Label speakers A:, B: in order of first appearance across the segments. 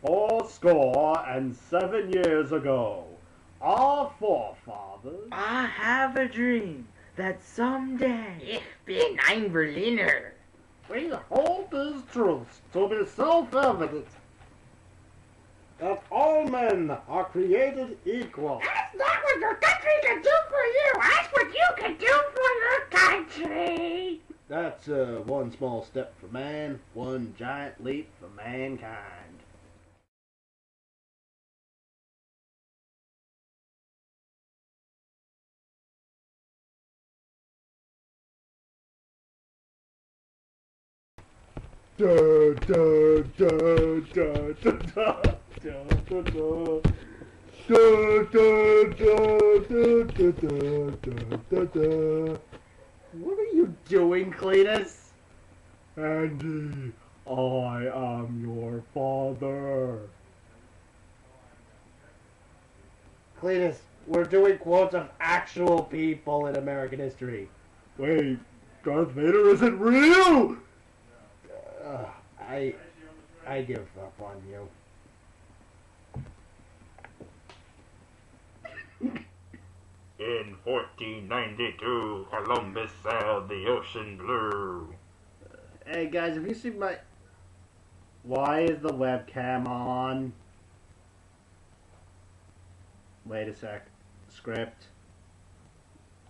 A: 407 years ago, our forefathers...
B: I have a dream that someday...
C: Ich bin ein Berliner.
A: We hold these truths to be self-evident, that all men are created equal.
C: That's not what your country can do for you. Ask what you can do for your country.
A: That's one small step for man, one giant leap for mankind. Da, da, da, da, da, da, da, da, da. Da, da, da, da, da, da, da, da. What are you doing, Cleetus? Andy, I am your father. Cleetus, we're doing quotes of actual people in American history. Wait, Darth Vader isn't real! I give up on you.
D: In 1492, Columbus sailed the ocean blue.
A: Hey guys, have you seen my... Why is the webcam on? Wait a sec. Script.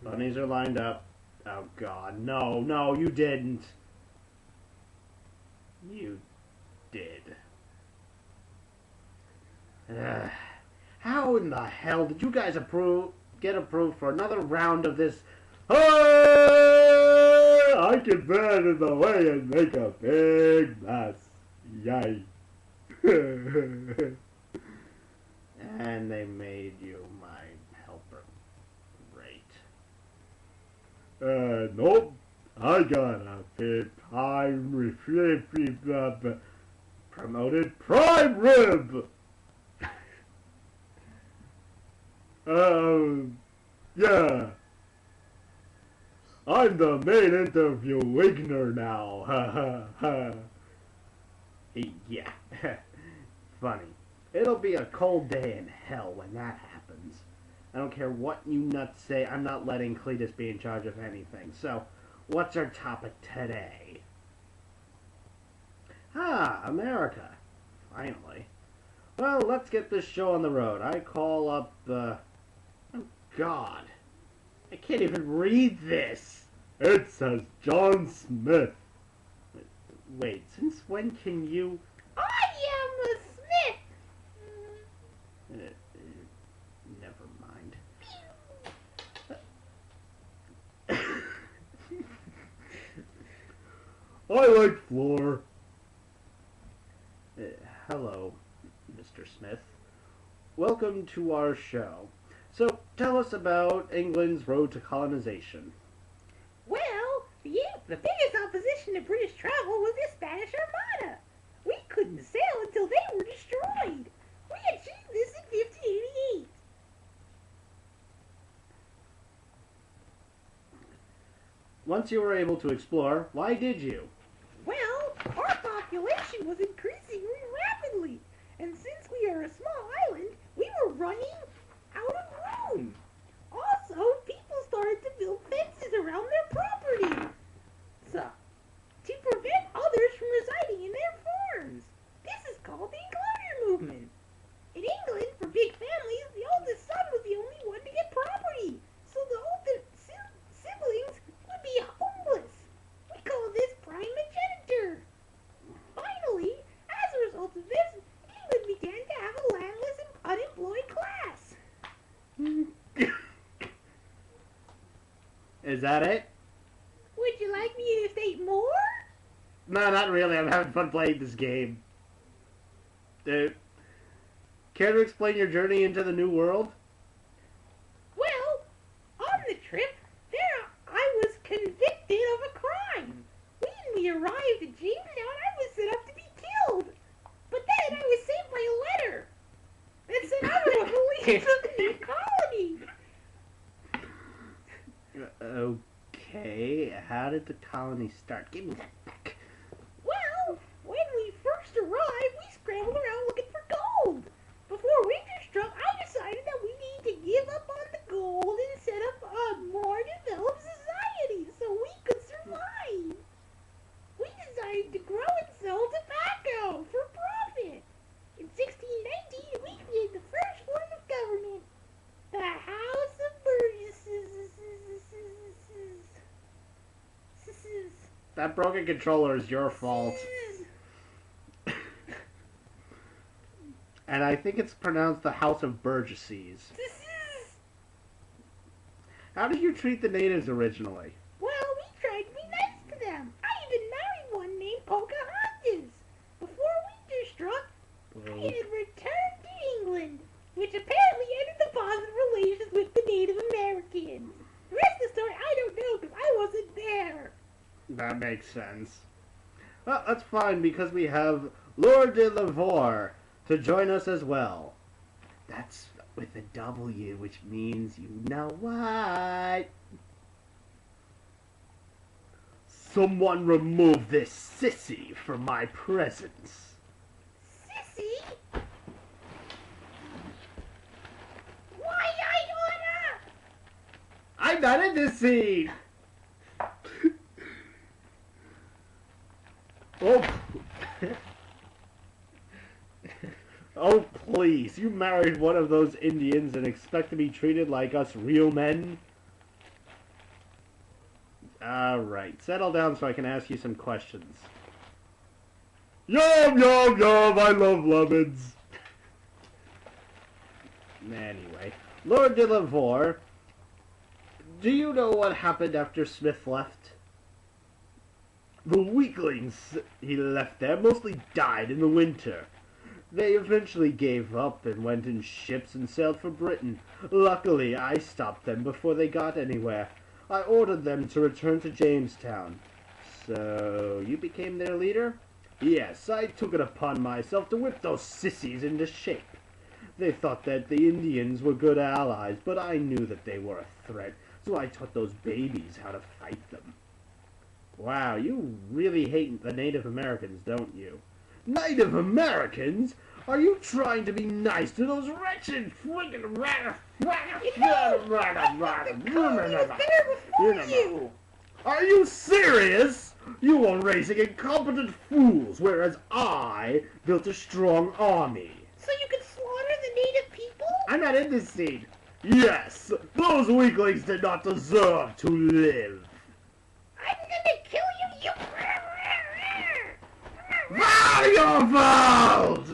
A: Bunnies are lined up. Oh god, no, no, you didn't. You did. How in the hell did you guys get approved for another round of this? I can bend in the way and make a big mess. Yay. And they made you my helper. Great. Nope. I got a big time promoted prime rib. Yeah. I'm the main interviewinger now. Yeah. Funny. It'll be a cold day in hell when that happens. I don't care what you nuts say, I'm not letting Cleetus be in charge of anything. So, what's our topic today? America. Finally. Well, let's get this show on the road. I call up the... Oh, God. I can't even read this. It says John Smith. Wait, since when can you...
C: I am a Smith.
A: Never mind. I like floor. Hello, Mr. Smith. Welcome to our show. So, tell us about England's road to colonization.
C: Well, the biggest opposition to British travel was the Spanish Armada. We couldn't sail until they were destroyed. We achieved this in 1588.
A: Once you were able to explore, why did you?
C: Well, our population was increasing rapidly, and since we are a small island, we were running out of room. Also, people started to build fences around their property, so to prevent others from residing in their farms. This is called the enclosure movement. In England, for big families, the oldest son was the only one to get property, so the older siblings would be homeless. We call this primogeniture. Finally, as a result of this, England began to have a landless and unemployed class.
A: Is that it?
C: Would you like me to state more?
A: No, not really. I'm having fun playing this game. Care to explain your journey into the New World?
C: Well, on the trip, I was convicted of a crime. When we arrived at Jamestown, I was set up to be killed. But then I was saved by a letter that said I was the leader of the new colony.
A: Okay, how did the colony start? Give me that back.
C: Well, when we first arrived, we scrambled around looking for
A: That broken controller is your fault. And I think it's pronounced the House of Burgesses. How did you treat the natives originally?
C: Well, we tried to be nice to them. I even married one named Pocahontas. Before winter struck, I had returned to England, which apparently ended the positive relations with the Native Americans. The rest of the story I don't know because I wasn't there.
A: That makes sense. Well, that's fine because we have Lord de Lavore to join us as well. That's with a W, which means you know what. Someone remove this sissy from my presence.
C: Sissy? Why I oughta?
A: I'm not in this scene! Oh. Oh, please. You married one of those Indians and expect to be treated like us real men? Alright, settle down so I can ask you some questions. Yum, yum, yum, I love lemons. Anyway, Lord de Lavore, do you know what happened after Smith left? The weaklings he left there mostly died in the winter. They eventually gave up and went in ships and sailed for Britain. Luckily, I stopped them before they got anywhere. I ordered them to return to Jamestown. So, you became their leader? Yes, I took it upon myself to whip those sissies into shape. They thought that the Indians were good allies, but I knew that they were a threat, so I taught those babies how to fight them. Wow, you really hate the Native Americans, don't you? Native Americans? Are you trying to be nice to those wretched friggin'
C: You.
A: Are you serious? You are raising incompetent fools, whereas I built a strong army.
C: So you can slaughter the native people?
A: I'm not in this scene. Yes, those weaklings did not deserve to live.
C: I'm gonna kill you, you...
A: Your fault!